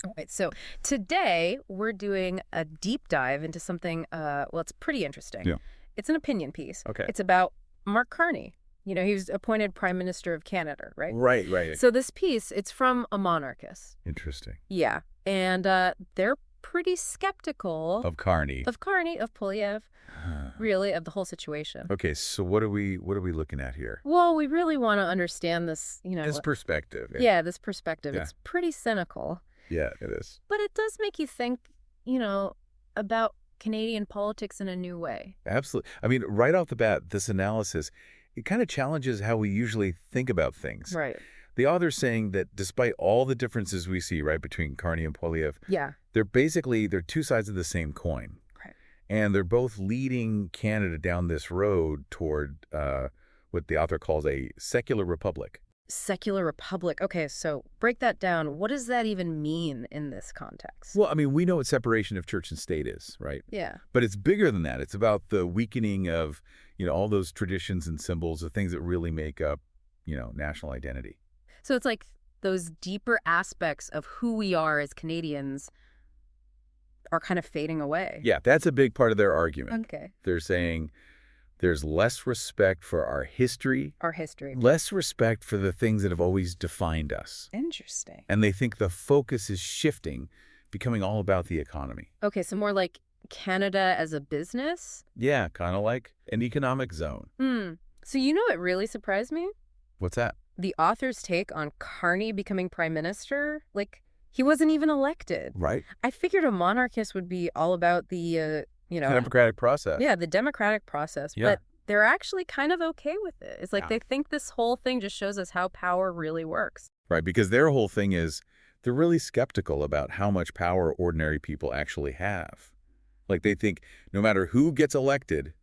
All right, so today we're doing a deep dive into something, well, it's pretty interesting. Yeah. It's an opinion piece. Okay. It's about Mark Carney. He was appointed Prime Minister of Canada, right? Right, right. So this piece, it's from a monarchist. Interesting. Yeah, and they're pretty skeptical Of Carney. of Carney, of Polyev, really, of the whole situation. Okay, so what are we looking at here? Well, we really want to understand this, His perspective. yeah, this perspective. Yeah. It's pretty cynical. Yeah, it is. But it does make you think, about Canadian politics in a new way. Absolutely. I mean, right off the bat, this analysis, it kind of challenges how we usually think about things. Right. The author's saying that despite all the differences we see, right, between Carney and Polyev, Yeah. they're two sides of the same coin. Right. And they're both leading Canada down this road toward what the author calls a secular republic. Secular republic. Okay, so break that down. What does that even mean in this context? Well, I mean, we know what separation of church and state is, right? Yeah. But it's bigger than that. It's about the weakening of, all those traditions and symbols, the things that really make up, national identity. So it's like those deeper aspects of who we are as Canadians are kind of fading away. Yeah, that's a big part of their argument. Okay. They're saying there's less respect for our history, Our history. less respect for the things that have always defined us. Interesting. And they think the focus is shifting, becoming all about the economy. Okay, so more like Canada as a business? Yeah, kind of like an economic zone. So what really surprised me? What's that? The author's take on Carney becoming prime minister. Like, he wasn't even elected. Right. I figured a monarchist would be all about the, Democratic process. yeah, the democratic process. Yeah. But they're actually kind of okay with it. It's like Yeah. they think this whole thing just shows us how power really works. Right, because their whole thing is they're really skeptical about how much power ordinary people actually have. Like they think no matter who gets elected,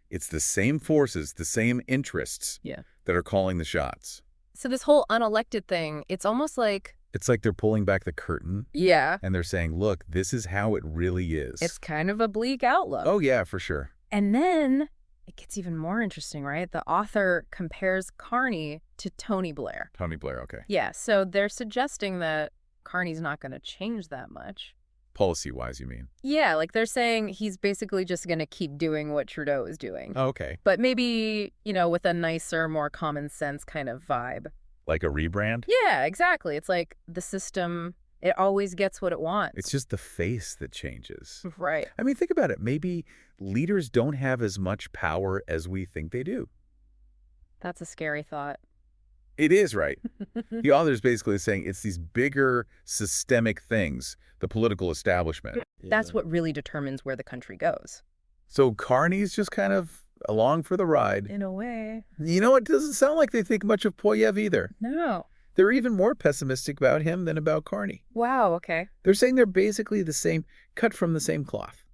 it's the same forces, the same interests Yeah. that are calling the shots. So this whole unelected thing, it's almost like, It's like they're pulling back the curtain yeah, and they're saying, look, this is how it really is. it's kind of a bleak outlook. Oh, yeah, for sure. And then it gets even more interesting, right? The author compares Carney to Tony Blair. Tony Blair, okay. Yeah, so they're suggesting that Carney's not going to change that much. Policy-wise, you mean? Yeah, like they're saying he's basically just going to keep doing what Trudeau is doing. Oh, okay. But maybe, with a nicer, more common sense kind of vibe. Like a rebrand? Yeah, exactly. It's like the system, it always gets what it wants. It's just the face that changes. Right. I mean, think about it. Maybe leaders don't have as much power as we think they do. That's a scary thought. It is, right. The author's basically saying it's these bigger systemic things, the political establishment. That's what really determines where the country goes. So Carney's just kind of along for the ride. In a way. It doesn't sound like they think much of Polyev either. No. They're even more pessimistic about him than about Carney. Wow, okay. They're saying they're basically the same, cut from the same cloth.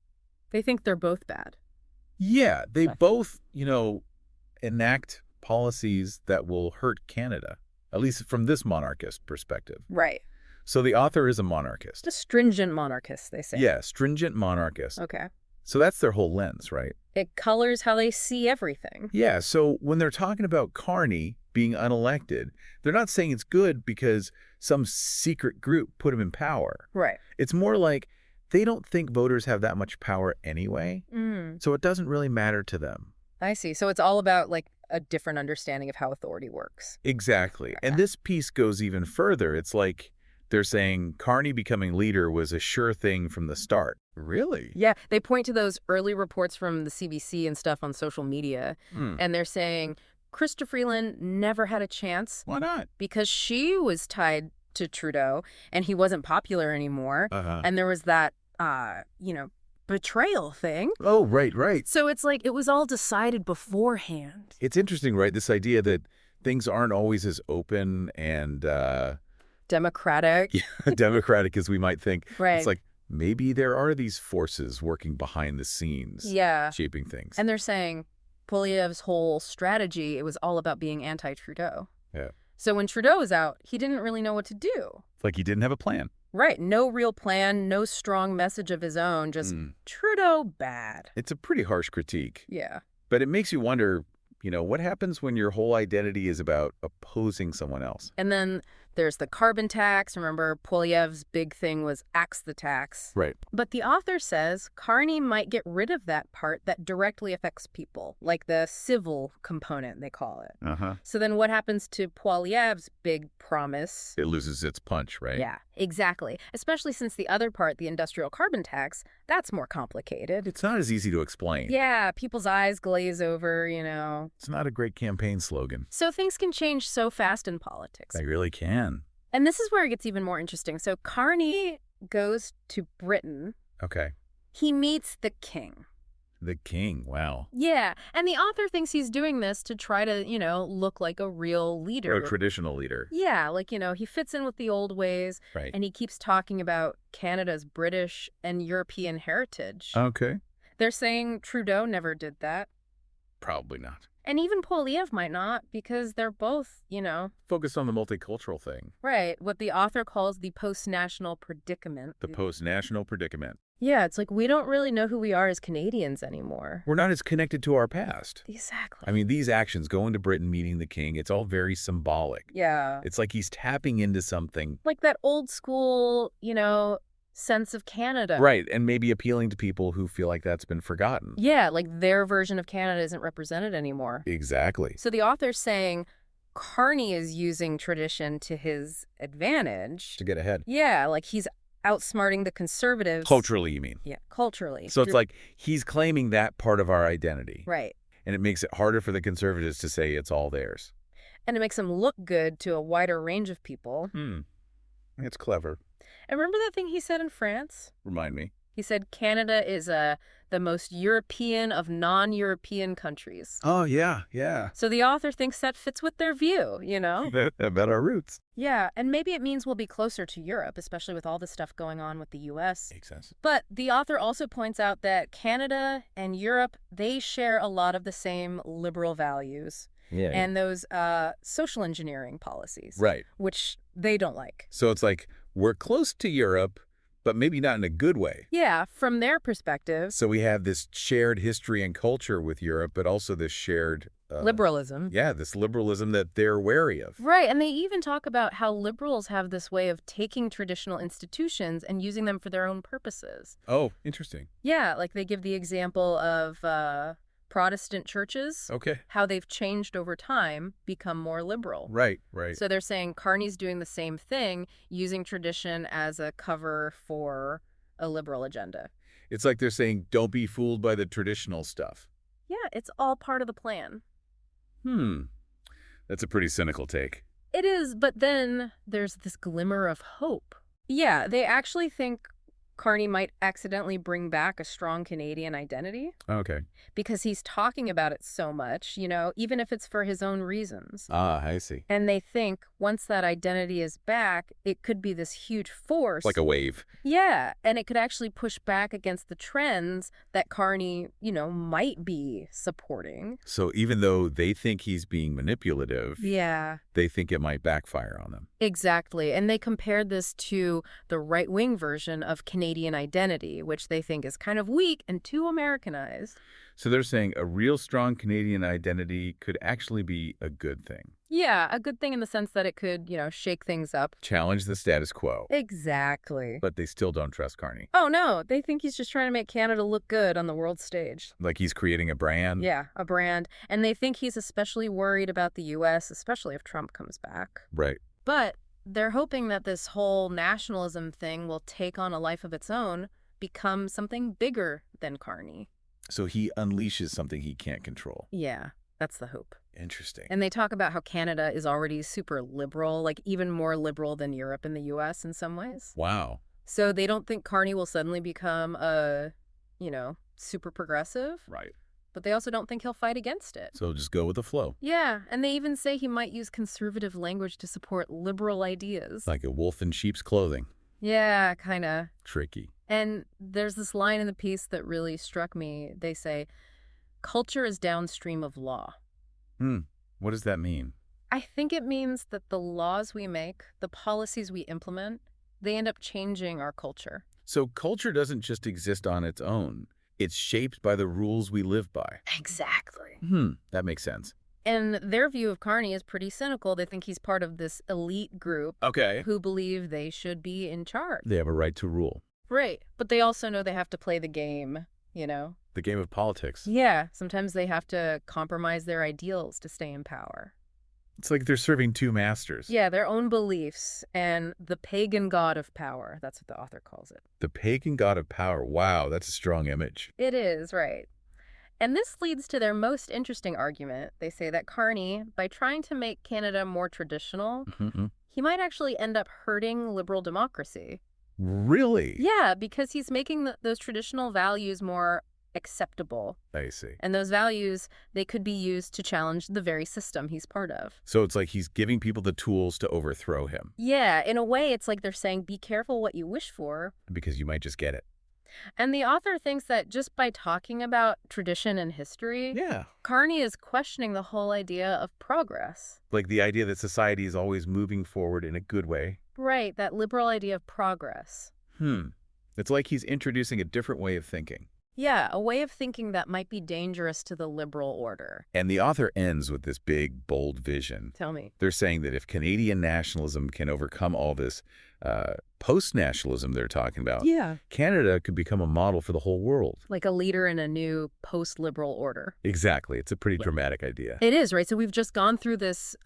They think they're both bad. Yeah, they Okay. both, enact policies that will hurt Canada, at least from this monarchist perspective. Right. So the author is a monarchist. A stringent monarchist, they say. Yeah, stringent monarchist. Okay. So that's their whole lens, right? It colors how they see everything. Yeah, so when they're talking about Carney being unelected, they're not saying it's good because some secret group put him in power. Right. It's more like they don't think voters have that much power anyway, so it doesn't really matter to them. I see. So it's all about, like, a different understanding of how authority works. Exactly. And this piece goes even further. It's like they're saying Carney becoming leader was a sure thing from the start. Really? Yeah, they point to those early reports from the CBC and stuff on social media, Hmm. and they're saying Chrystia Freeland never had a chance Why not? because she was tied to Trudeau, and he wasn't popular anymore, Uh-huh. and there was that, betrayal thing. Oh, right. So it's like it was all decided beforehand. It's interesting, right? This idea that things aren't always as open and Democratic. democratic as we might think. Right. It's like maybe there are these forces working behind the scenes, Yeah. shaping things. And they're saying Poilievre's whole strategy, it was all about being anti-Trudeau. Yeah. So when Trudeau was out, he didn't really know what to do. It's like he didn't have a plan. Right. No real plan, no strong message of his own, just Trudeau bad. It's a pretty harsh critique, Yeah. but it makes you wonder, what happens when your whole identity is about opposing someone else? And then There's the carbon tax. Remember, Poilievre's big thing was axe the tax. Right. But the author says Carney might get rid of that part that directly affects people, like the civil component, they call it. Uh-huh. So then what happens to Poilievre's big promise? It loses its punch, right? Yeah, exactly. Especially since the other part, the industrial carbon tax, that's more complicated. It's not as easy to explain. Yeah, people's eyes glaze over, you know. It's not a great campaign slogan. So things can change so fast in politics. They really can. And this is where it gets even more interesting. So Carney goes to Britain. Okay. He meets the king. The king, wow. Yeah, and the author thinks he's doing this to try to, look like a real leader. Or a traditional leader. Yeah, like, he fits in with the old ways. Right. And he keeps talking about Canada's British and European heritage. Okay. They're saying Trudeau never did that. Probably not. And even Poilievre might not, because they're both, Focus on the multicultural thing. right, what the author calls the post-national predicament. The post-national predicament. Yeah, it's like we don't really know who we are as Canadians anymore. We're not as connected to our past. Exactly. I mean, these actions, going to Britain, meeting the king, it's all very symbolic. Yeah. It's like he's tapping into something. Like that old school, sense of Canada. Right, and maybe appealing to people who feel like that's been forgotten. Yeah, like their version of Canada isn't represented anymore. Exactly. So the author's saying Carney is using tradition to his advantage. To get ahead. Yeah, like he's outsmarting the conservatives. Culturally, you mean? Yeah, culturally. So it's like he's claiming that part of our identity. Right. And it makes it harder for the conservatives to say it's all theirs. And it makes him look good to a wider range of people. It's clever. And remember that thing he said in France? Remind me. He said Canada is the most European of non-European countries. Oh, yeah. So the author thinks that fits with their view, About our roots. Yeah, and maybe it means we'll be closer to Europe, especially with all the stuff going on with the U.S. Makes sense. But the author also points out that Canada and Europe, they share a lot of the same liberal values. Yeah. And those social engineering policies. Right. Which they don't like. So it's like we're close to Europe, but maybe not in a good way. Yeah, from their perspective. So we have this shared history and culture with Europe, but also this shared... liberalism. Yeah, this liberalism that they're wary of. Right, and they even talk about how liberals have this way of taking traditional institutions and using them for their own purposes. Oh, interesting. Yeah, like they give the example of Protestant churches, Okay. how they've changed over time, become more liberal. Right. So they're saying Carney's doing the same thing, using tradition as a cover for a liberal agenda. It's like they're saying, don't be fooled by the traditional stuff. Yeah, it's all part of the plan. That's a pretty cynical take. It is, but then there's this glimmer of hope. Yeah, they actually think Carney might accidentally bring back a strong Canadian identity Okay. because he's talking about it so much, even if it's for his own reasons. Ah, I see. And they think once that identity is back, it could be this huge force. Like a wave. Yeah, and it could actually push back against the trends that Carney, might be supporting. So even though they think he's being manipulative, Yeah. they think it might backfire on them. Exactly. And they compared this to the right-wing version of Canadian identity, which they think is kind of weak and too Americanized. So they're saying a real strong Canadian identity could actually be a good thing. Yeah, a good thing in the sense that it could, shake things up. Challenge the status quo. Exactly. But they still don't trust Carney. Oh, no. They think he's just trying to make Canada look good on the world stage. Like he's creating a brand. Yeah, a brand. And they think he's especially worried about the U.S., especially if Trump comes back. Right. But they're hoping that this whole nationalism thing will take on a life of its own, become something bigger than Carney. So he unleashes something he can't control. Yeah, that's the hope. Interesting. And they talk about how Canada is already super liberal, like even more liberal than Europe and the U.S. in some ways. Wow. So they don't think Carney will suddenly become super progressive. Right. But they also don't think he'll fight against it. So just go with the flow. Yeah, and they even say he might use conservative language to support liberal ideas. Like a wolf in sheep's clothing. Yeah, kind of. Tricky. And there's this line in the piece that really struck me. They say, culture is downstream of law. What does that mean? I think it means that the laws we make, the policies we implement, they end up changing our culture. So culture doesn't just exist on its own. It's shaped by the rules we live by. Exactly. That makes sense. And their view of Carney is pretty cynical. They think he's part of this elite group Okay. who believe they should be in charge. They have a right to rule. Right. But they also know they have to play the game, The game of politics. Yeah, sometimes they have to compromise their ideals to stay in power. It's like they're serving two masters. Yeah, their own beliefs and the pagan god of power. That's what the author calls it. The pagan god of power. Wow, that's a strong image. It is, right. And this leads to their most interesting argument. They say that Carney, by trying to make Canada more traditional, Mm-hmm. he might actually end up hurting liberal democracy. Really? Yeah, because he's making those traditional values more acceptable. I see. And those values, they could be used to challenge the very system he's part of. So it's like he's giving people the tools to overthrow him Yeah, in a way, it's like they're saying, be careful what you wish for. because you might just get it. And the author thinks that just by talking about tradition and history, Yeah. Carney is questioning the whole idea of progress. Like the idea that society is always moving forward in a good way. Right, that liberal idea of progress. It's like he's introducing a different way of thinking. Yeah, a way of thinking that might be dangerous to the liberal order. And the author ends with this big, bold vision. Tell me. They're saying that if Canadian nationalism can overcome all this post-nationalism they're talking about, Yeah. Canada could become a model for the whole world. Like a leader in a new post-liberal order. Exactly. It's a pretty dramatic idea. It is, right? So we've just gone through this,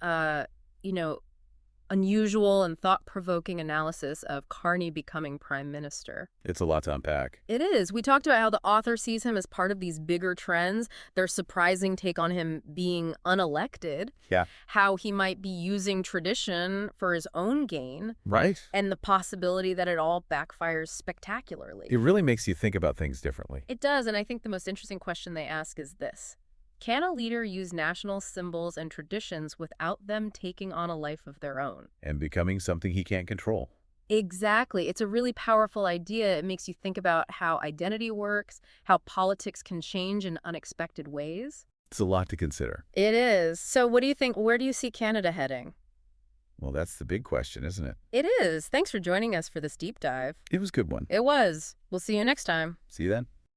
unusual and thought-provoking analysis of Carney becoming prime minister. It's a lot to unpack. It is. We talked about how the author sees him as part of these bigger trends, their surprising take on him being unelected, Yeah. how he might be using tradition for his own gain, Right? and the possibility that it all backfires spectacularly. It really makes you think about things differently. It does, and I think the most interesting question they ask is this. Can a leader use national symbols and traditions without them taking on a life of their own? And becoming something he can't control. Exactly. It's a really powerful idea. It makes you think about how identity works, how politics can change in unexpected ways. It's a lot to consider. It is. So what do you think? Where do you see Canada heading? Well, that's the big question, isn't it? It is. Thanks for joining us for this deep dive. It was a good one. It was. We'll see you next time. See you then.